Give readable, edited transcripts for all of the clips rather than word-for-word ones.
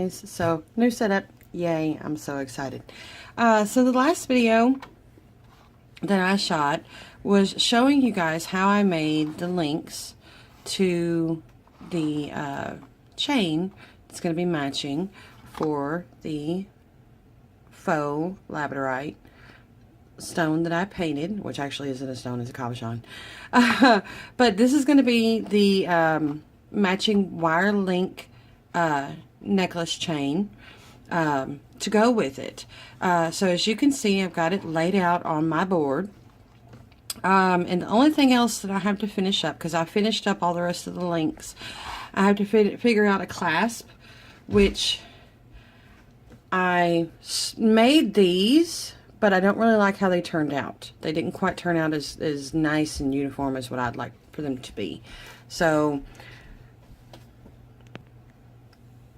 guys. So new setup, yay, I'm so excited. So the last video that I shot was showing you guys how I made the links to the chain that's going to be matching for the faux labradorite stone that I painted, which actually isn't a stone, it's a cabochon. But this is going to be the matching wire link necklace chain to go with it. So as you can see, I've got it laid out on my board. And the only thing else that I have to finish up, because I finished up all the rest of the links, I have to figure out a clasp, which I made these, but I don't really like how they turned out. They didn't quite turn out as nice and uniform as what I'd like for them to be. So,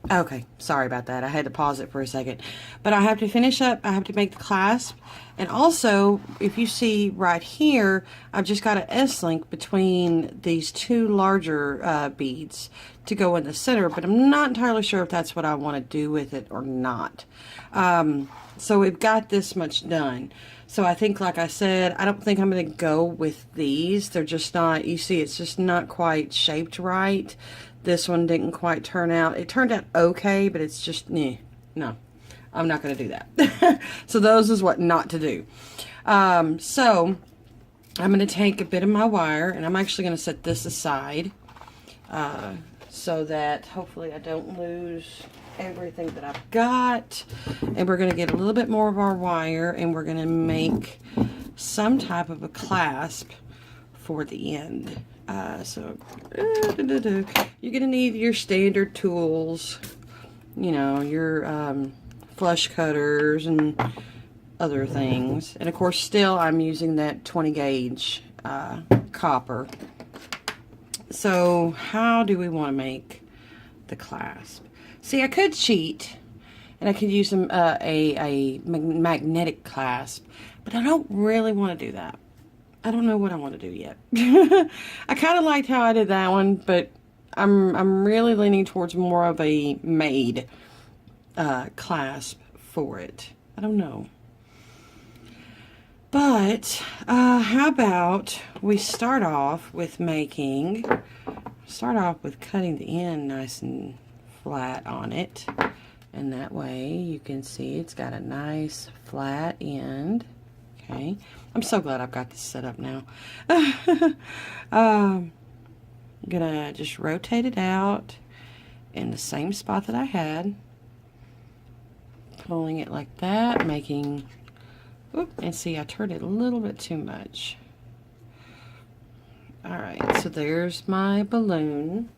okay, sorry about that. I had to pause it for a second. But I have to finish up, I have to make the clasp. And also, if you see right here, I've just got an S-link between these two larger beads to go in the center, but I'm not entirely sure if that's what I want to do with it or not. So we've got this much done. So I think, like I said, I don't think I'm going to go with these. They're just not, you see, it's just not quite shaped right. This one didn't quite turn out. It turned out okay, but it's just, no, I'm not going to do that. So those is what not to do. So I'm going to take a bit of my wire, and I'm actually going to set this aside so that hopefully I don't lose everything that I've got. And we're going to get a little bit more of our wire, and we're going to make some type of a clasp for the end. So you're going to need your standard tools, you know, your flush cutters and other things. And of course, still I'm using that 20 gauge copper. So how do we want to make the clasp? See, I could cheat and I could use a magnetic clasp, but I don't really want to do that. I don't know what I want to do yet. I kind of liked how I did that one, but I'm really leaning towards more of a made clasp for it. I don't know. But how about we start off with cutting the end nice and flat on it, and that way you can see it's got a nice flat end. Okay, I'm so glad I've got this set up now. I'm gonna just rotate it out in the same spot that I had, pulling it like that, making, whoop, and see, I turned it a little bit too much. Alright, so there's my balloon.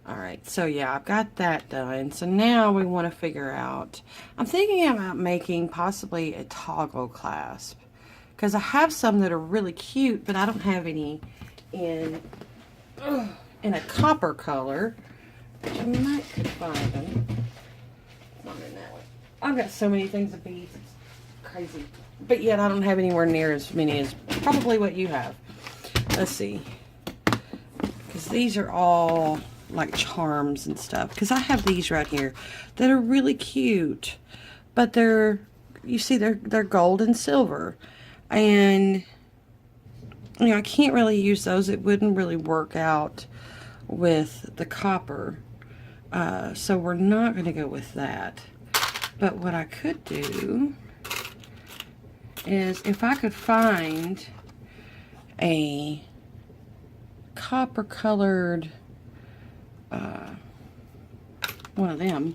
Alright, so yeah, I've got that done. So now we want to figure out, I'm thinking about making possibly a toggle clasp, because I have some that are really cute, but I don't have any in a copper color, which I might could find them. Not in that one. I've got so many things of beads, it's crazy. But yet I don't have anywhere near as many as probably what you have. Let's see. Because these are all like charms and stuff. Because I have these right here that are really cute. But they're, you see, they're gold and silver. And, you know, I can't really use those. It wouldn't really work out with the copper. So we're not going to go with that. But what I could do is if I could find a copper colored one of them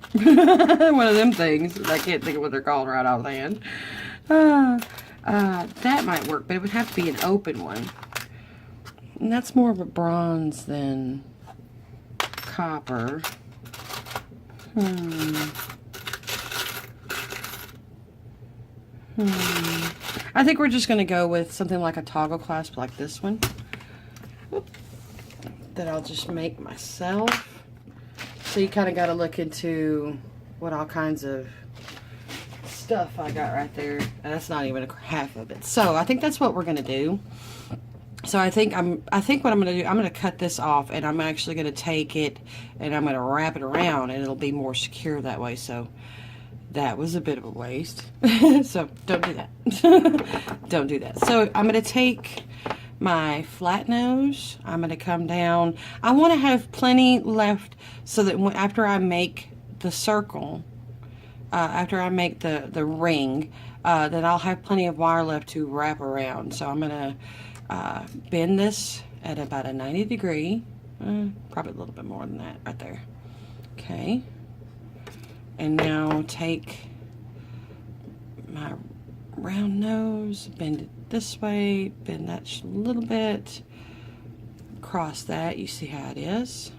one of them things, I can't think of what they're called right offhand, that might work, but it would have to be an open one, and that's more of a bronze than copper. I think we're just going to go with something like a toggle clasp like this one. Whoop. That I'll just make myself. So you kind of got to look into what all kinds of stuff I got right there. And that's not even half of it. So I think that's what we're going to do. So I think what I'm going to do, I'm going to cut this off, and I'm actually going to take it and I'm going to wrap it around, and it'll be more secure that way. So that was a bit of a waste. So don't do that. Don't do that. So I'm going to take my flat nose. I'm going to come down. I want to have plenty left so that after I make the circle, after I make the ring, then I'll have plenty of wire left to wrap around. So I'm going to bend this at about a 90 degree, probably a little bit more than that right there. Okay. And now take my round nose, bend it this way, bend that just a little bit, cross that, you see how it is.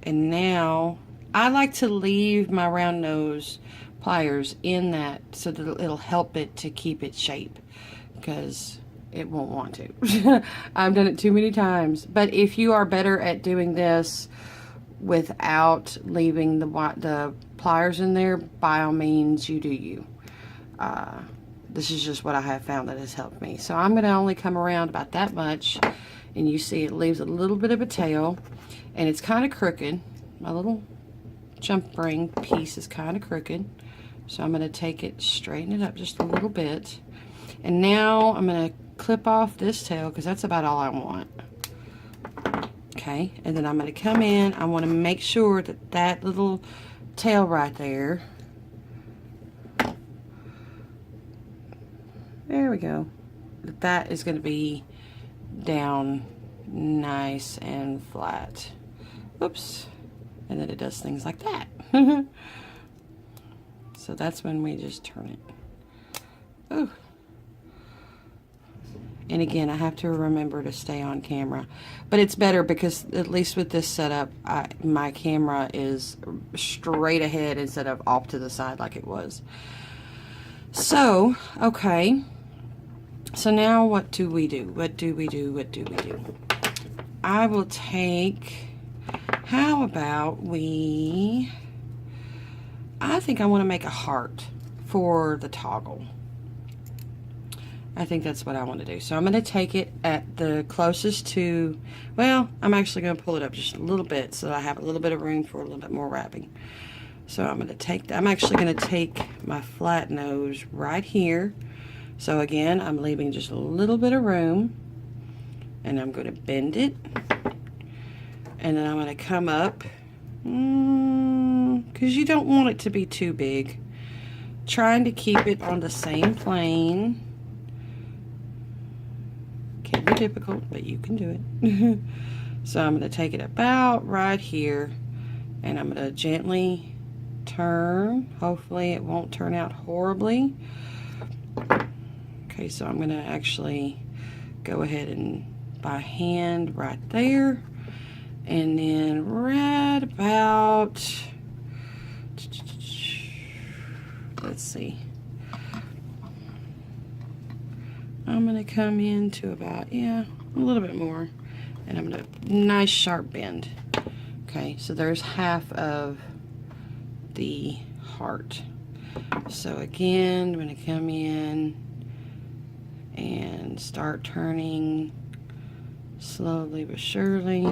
And now I like to leave my round nose pliers in that so that it'll help it to keep its shape, because it won't want to. I've done it too many times. But if you are better at doing this without leaving the pliers in there, by all means, you do you. This is just what I have found that has helped me. So I'm going to only come around about that much, and you see it leaves a little bit of a tail, and it's kind of crooked. My little jump ring piece is kind of crooked, so I'm going to take it, straighten it up just a little bit, and now I'm going to clip off this tail because that's about all I want. Okay, and then I'm going to come in. I want to make sure that that little tail right there, there we go, that is going to be down nice and flat. Oops. And then it does things like that. So that's when we just turn it. Ooh. And again, I have to remember to stay on camera. But it's better because at least with this setup, my camera is straight ahead instead of off to the side like it was. So, okay. So now what do we do? What do we do? What do we do? I will take, how about I think I want to make a heart for the toggle. I think that's what I want to do. So I'm going to take it at the closest to, well, I'm actually going to pull it up just a little bit so that I have a little bit of room for a little bit more wrapping. So I'm going to take, I'm actually going to take my flat nose right here. So again, I'm leaving just a little bit of room, and I'm going to bend it, and then I'm going to come up, because you don't want it to be too big. Trying to keep it on the same plane. Can be difficult, but you can do it. So I'm going to take it about right here, and I'm going to gently turn. Hopefully it won't turn out horribly. Okay, so I'm going to actually go ahead and by hand right there, and then right about, let's see, I'm going to come into about, yeah, a little bit more, and I'm going to, nice sharp bend. Okay, so there's half of the heart. So again, I'm going to come in and start turning slowly but surely.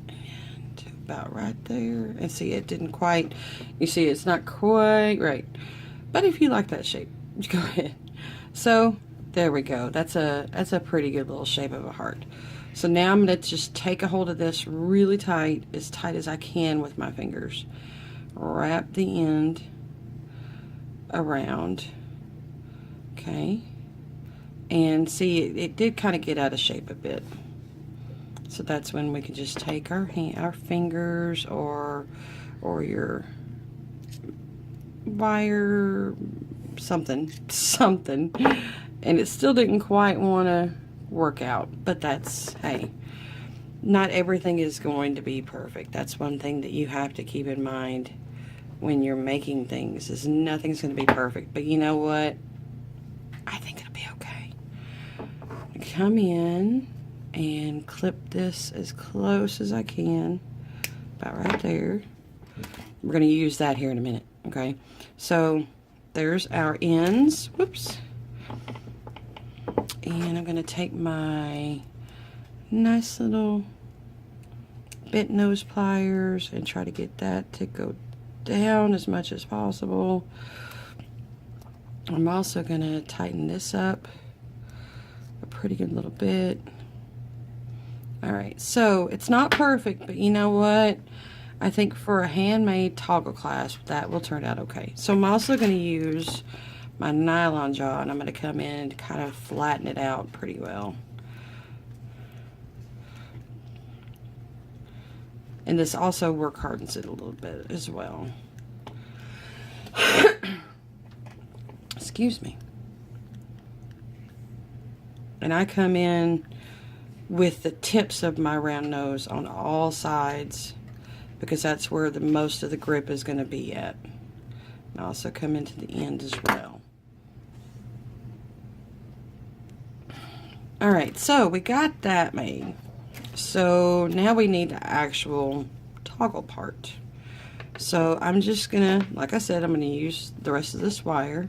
And about right there. And see, it didn't quite, you see, it's not quite right. But if you like that shape, go ahead. So there we go. That's a pretty good little shape of a heart. So now I'm going to just take a hold of this really tight as I can with my fingers. Wrap the end around. Okay. And see, it did kind of get out of shape a bit. So that's when we can just take our fingers or your wire, something, and it still didn't quite want to work out, but that's, hey, not everything is going to be perfect. That's one thing that you have to keep in mind when you're making things, is nothing's going to be perfect. But you know what? I think it'll be okay. Come in and clip this as close as I can, about right there. We're going to use that here in a minute, okay? So there's our ends. Whoops. And I'm going to take my nice little bent nose pliers and try to get that to go down as much as possible. I'm also going to tighten this up a pretty good little bit. Alright, so it's not perfect, but you know what? I think for a handmade toggle clasp, that will turn out okay. So I'm also going to use my nylon jaw, and I'm going to come in and kind of flatten it out pretty well. And this also work hardens it a little bit as well. Excuse me. And I come in with the tips of my round nose on all sides, because that's where the most of the grip is going to be at. And I also come into the end as well. Alright, so we got that made. So now we need the actual toggle part. So I'm just gonna, like I said, I'm gonna use the rest of this wire,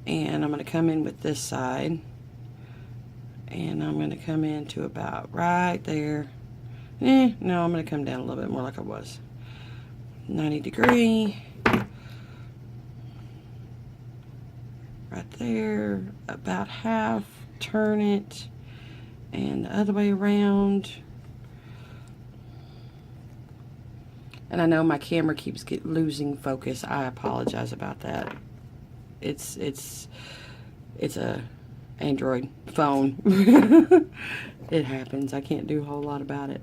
and I'm gonna come in with this side, and I'm gonna come into about right there. No, I'm gonna come down a little bit more like I was. 90 degree. Right there, about half, turn it, and the other way around. And I know my camera keeps losing focus. I apologize about that. It's a Android phone. It happens. I can't do a whole lot about it.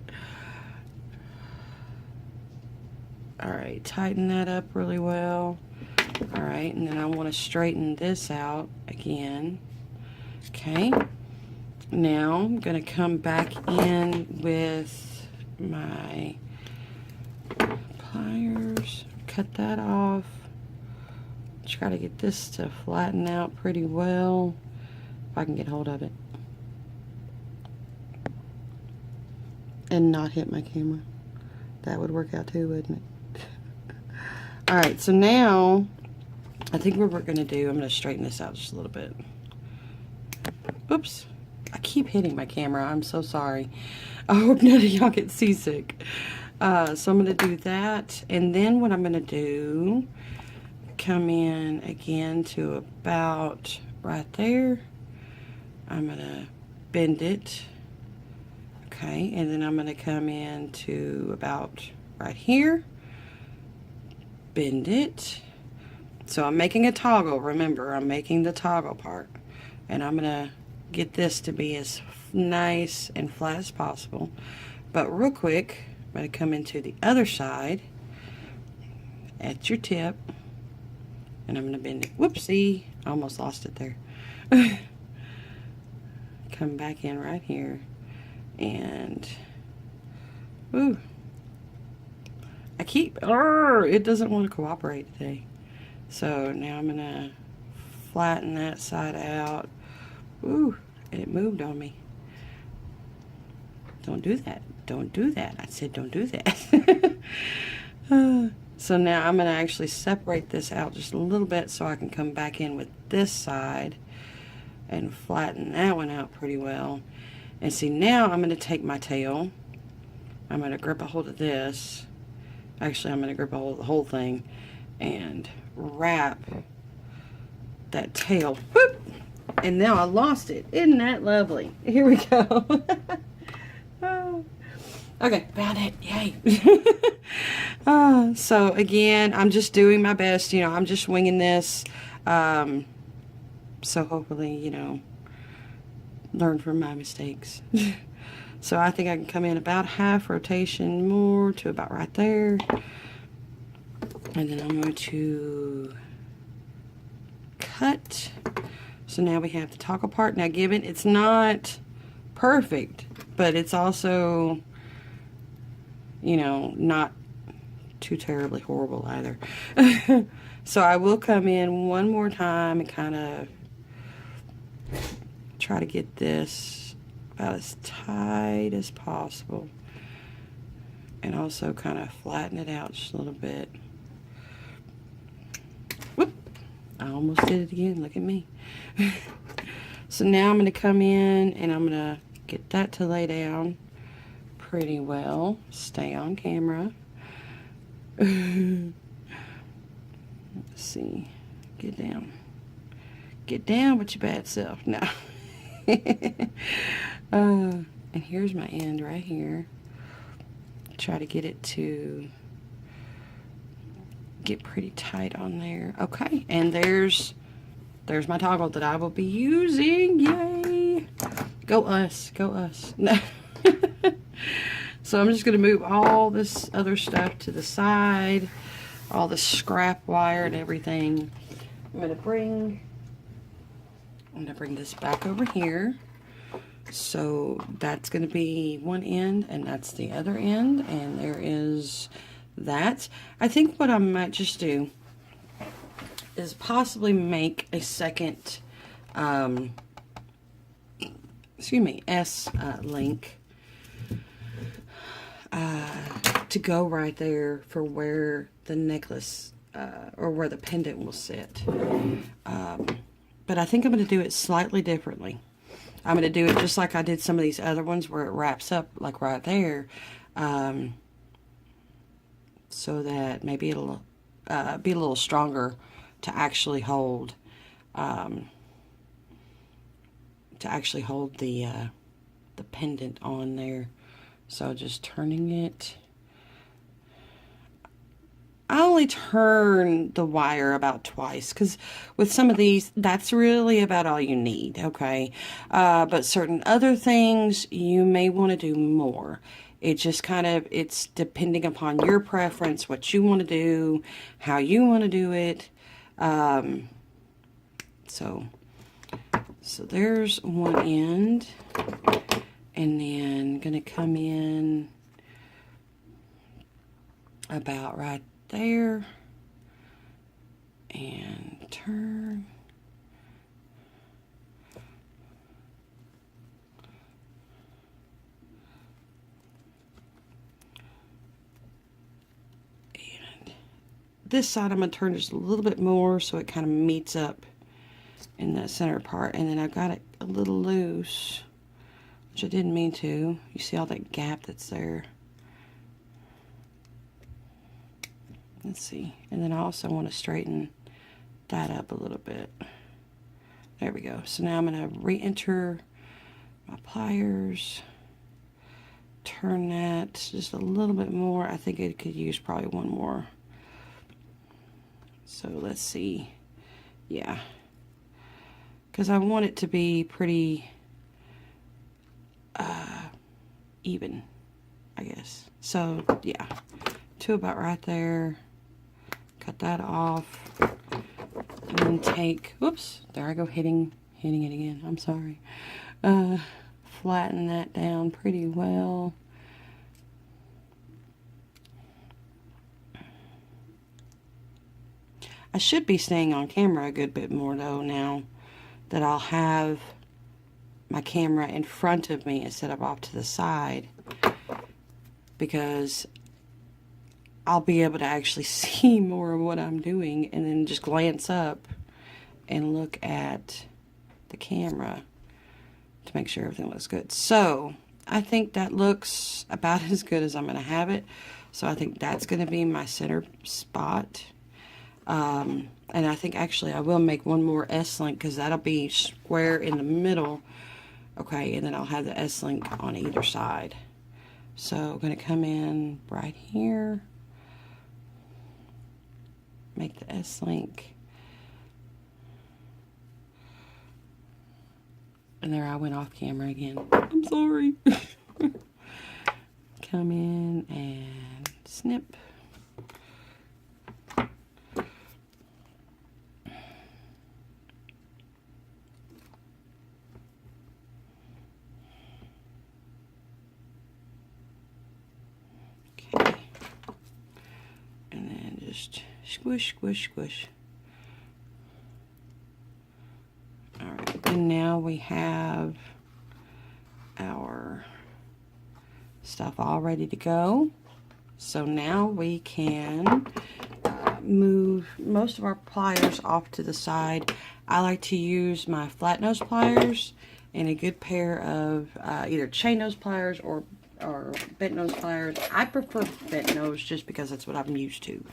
Alright, tighten that up really well. Alright, and then I want to straighten this out again. Okay. Now I'm going to come back in with my pliers, cut that off, try to get this to flatten out pretty well, if I can get hold of it, and not hit my camera. That would work out too, wouldn't it? Alright, so now I think what we're going to do, I'm going to straighten this out just a little bit. Oops. I keep hitting my camera. I'm so sorry. I hope none of y'all get seasick. So I'm going to do that. And then what I'm going to do, come in again to about right there. I'm going to bend it. Okay. And then I'm going to come in to about right here. Bend it. So I'm making a toggle. Remember, I'm making the toggle part. And I'm going to get this to be as nice and flat as possible. But real quick, I'm going to come into the other side at your tip, and I'm going to bend it. Whoopsie, I almost lost it there. Come back in right here, and ooh, it doesn't want to cooperate today. So now I'm going to flatten that side out. Ooh, and it moved on me. Don't do that. Don't do that. I said don't do that. So now I'm going to actually separate this out just a little bit so I can come back in with this side and flatten that one out pretty well. And see, now I'm going to take my tail. I'm going to grip a hold of this. Actually, I'm going to grip a hold of the whole thing and wrap that tail. Whoop! And now I lost it. Isn't that lovely? Here we go. Oh. Okay, found it. Yay. So again, I'm just doing my best. You know, I'm just winging this. So hopefully, you know, learn from my mistakes. So I think I can come in about half rotation more to about right there. And then I'm going to cut. So now we have the toggle part. Now given it's not perfect, but it's also, you know, not too terribly horrible either. So I will come in one more time and kind of try to get this about as tight as possible. And also kind of flatten it out just a little bit. Whoop. I almost did it again. Look at me. So now I'm going to come in and I'm going to get that to lay down pretty well. Stay on camera. Let's see. Get down. Get down with your bad self. No. And here's my end right here. Try to get it to get pretty tight on there. Okay, and there's my toggle that I will be using. Yay! Go us, go us. No. So I'm just gonna move all this other stuff to the side, all the scrap wire and everything. I'm gonna bring this back over here. So that's going to be one end and that's the other end, and there is that. I think what I might just do is possibly make a second S link to go right there for where the necklace or where the pendant will sit. But I think I'm going to do it slightly differently. I'm going to do it just like I did some of these other ones where it wraps up like right there, so that maybe it'll be a little stronger to actually hold the pendant on there. So just turning it. I only turn the wire about twice because with some of these, that's really about all you need, okay? But certain other things, you may want to do more. It just kind of, it's depending upon your preference, what you want to do, how you want to do it. So there's one end, and then going to come in about right there and turn. And this side I'm going to turn just a little bit more so it kind of meets up in the center part, and then I've got it a little loose, which I didn't mean to. You see all that gap that's there. Let's see, and then I also want to straighten that up a little bit. There we go. So now I'm going to re-enter my pliers, turn that just a little bit more. I think it could use probably one more. So let's see. Yeah, because I want it to be pretty even, I guess. So yeah, to about right there. Cut that off, and then take, whoops, there I go, hitting it again, I'm sorry. Flatten that down pretty well. I should be staying on camera a good bit more though now that I'll have my camera in front of me instead of off to the side, because I'll be able to actually see more of what I'm doing and then just glance up and look at the camera to make sure everything looks good. So I think that looks about as good as I'm going to have it. So I think that's going to be my center spot. And I think actually I will make one more S-link because that'll be square in the middle. Okay, and then I'll have the S-link on either side. So I'm going to come in right here. Make the S-link. And there I went off camera again. I'm sorry. Come in and snip. Okay. And then just squish, squish, squish. Alright, and now we have our stuff all ready to go. So now we can move most of our pliers off to the side, I like to use my flat nose pliers and a good pair of either chain nose pliers or bent nose pliers. I prefer bent nose just because that's what I'm used to.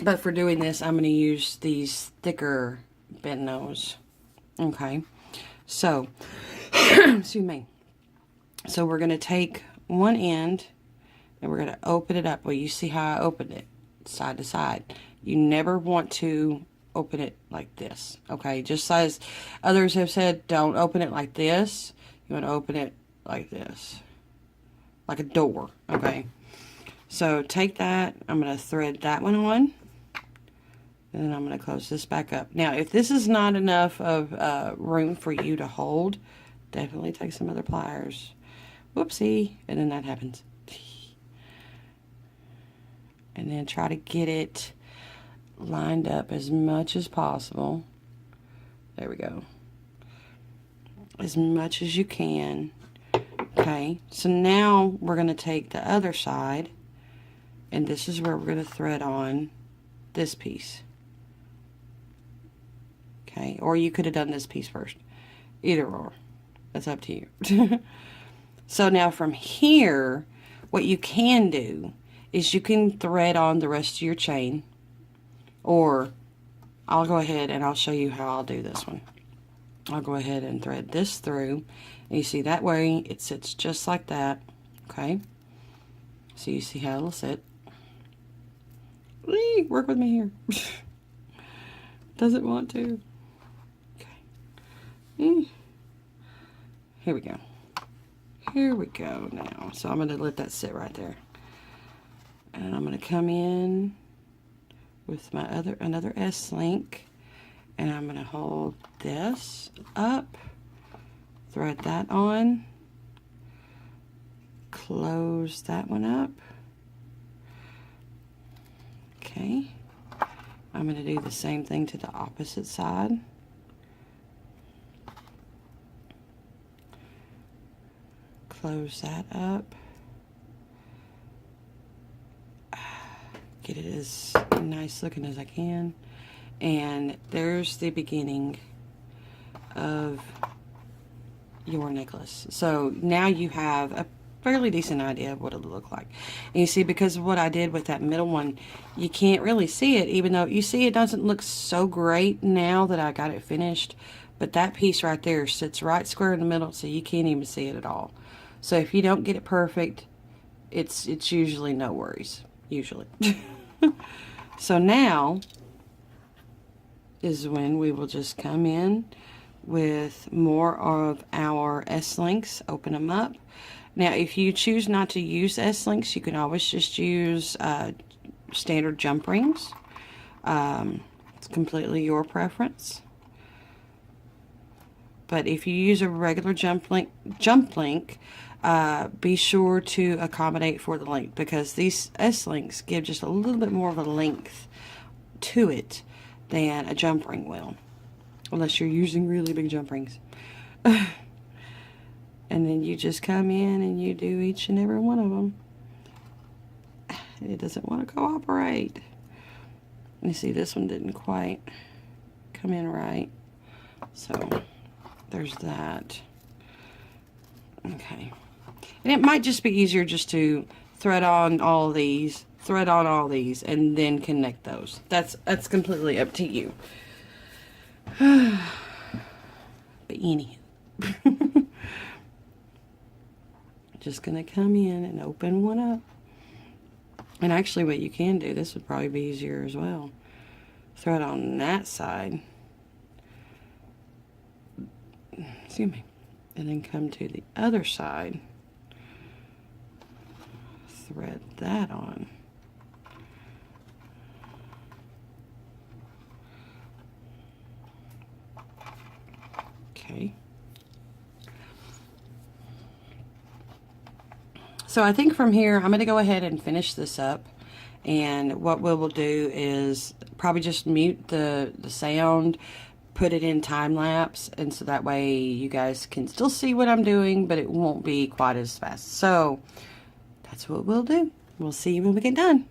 But for doing this, I'm going to use these thicker bent nose. Okay, so, excuse me. So we're going to take one end and we're going to open it up. Well, you see how I opened it, side to side. You never want to open it like this, okay? Just as others have said, don't open it like this. You want to open it like this, like a door, okay? So take that, I'm going to thread that one on, and then I'm going to close this back up. Now, if this is not enough of room for you to hold, definitely take some other pliers. Whoopsie, and then that happens. And then try to get it lined up as much as possible. There we go. As much as you can. Okay, so now we're going to take the other side, and this is where we're going to thread on this piece. Okay, or you could have done this piece first. Either or. That's up to you. So now from here, what you can do is you can thread on the rest of your chain, or I'll go ahead and I'll show you how I'll do this one. I'll go ahead and thread this through, and you see that way it sits just like that. Okay, so you see how it'll sit. Whee, work with me here. Doesn't want to. Okay. Here we go. Here we go now. So I'm going to let that sit right there. And I'm going to come in with my another S-link, and I'm going to hold this up, thread that on, close that one up. Okay. I'm going to do the same thing to the opposite side. Close that up. Get it as nice looking as I can. And there's the beginning of your necklace. So now you have a fairly decent idea of what it'll look like. And you see, because of what I did with that middle one, you can't really see it, even though you see it doesn't look so great now that I got it finished. But that piece right there sits right square in the middle, so you can't even see it at all. So if you don't get it perfect, it's usually no worries. Usually. So now is when we will just come in with more of our S-links, open them up. Now if you choose not to use S-links, you can always just use standard jump rings. It's completely your preference. But if you use a regular jump link, be sure to accommodate for the length, because these S-links give just a little bit more of a length to it than a jump ring will, unless you're using really big jump rings. And then you just come in and you do each and every one of them. It doesn't want to cooperate. You see, this one didn't quite come in right, so there's that. Okay. And it might just be easier just to thread on all these, and then connect those. That's completely up to you. But anyhow, just gonna come in and open one up. And actually what you can do, this would probably be easier as well. Thread on that side. Excuse me. And then come to the other side. Thread that on. Okay. So I think from here, I'm going to go ahead and finish this up. And what we will do is probably just mute the sound, put it in time lapse, and so that way you guys can still see what I'm doing, but it won't be quite as fast. So that's what we'll do. we'll see you when we get done.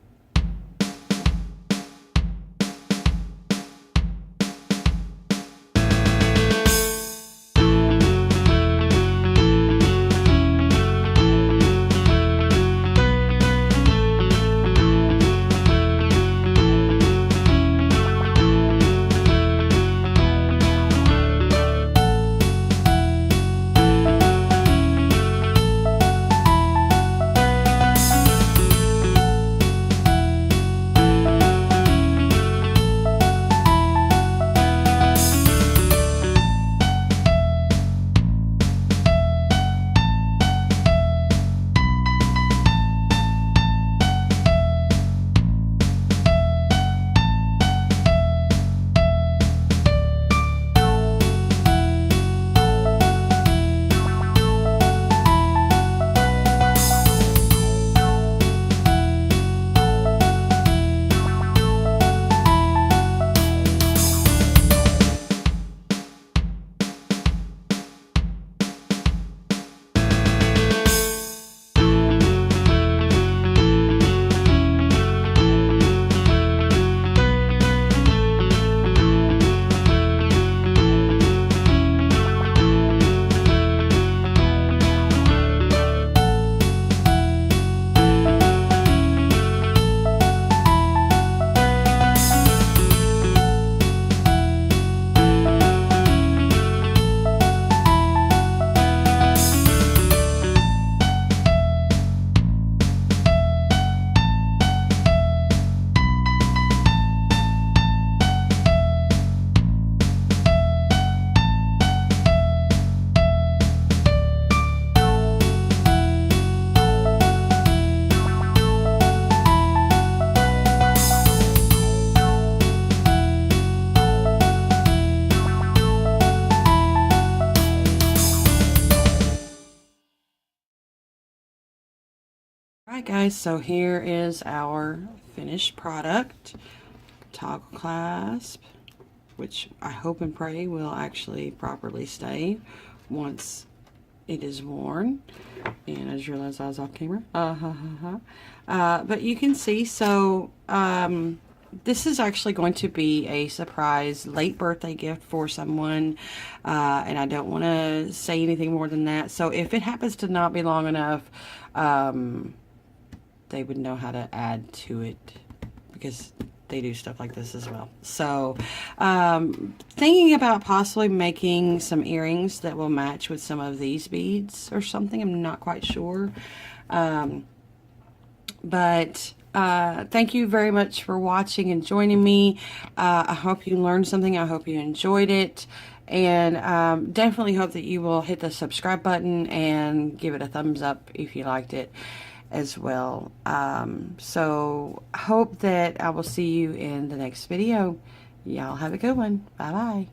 Alright guys, so here is our finished product. Toggle clasp, which I hope and pray will actually properly stay once it is worn. And I just realized I was off camera. But you can see, so this is actually going to be a surprise late birthday gift for someone, and I don't want to say anything more than that. So if it happens to not be long enough, they would know how to add to it, because they do stuff like this as well. So thinking about possibly making some earrings that will match with some of these beads or something. I'm not quite sure. But thank you very much for watching and joining me. I hope you learned something. I hope you enjoyed it. And definitely hope that you will hit the subscribe button and give it a thumbs up if you liked it as well. So hope that I will see you in the next video. Y'all have a good one. Bye bye.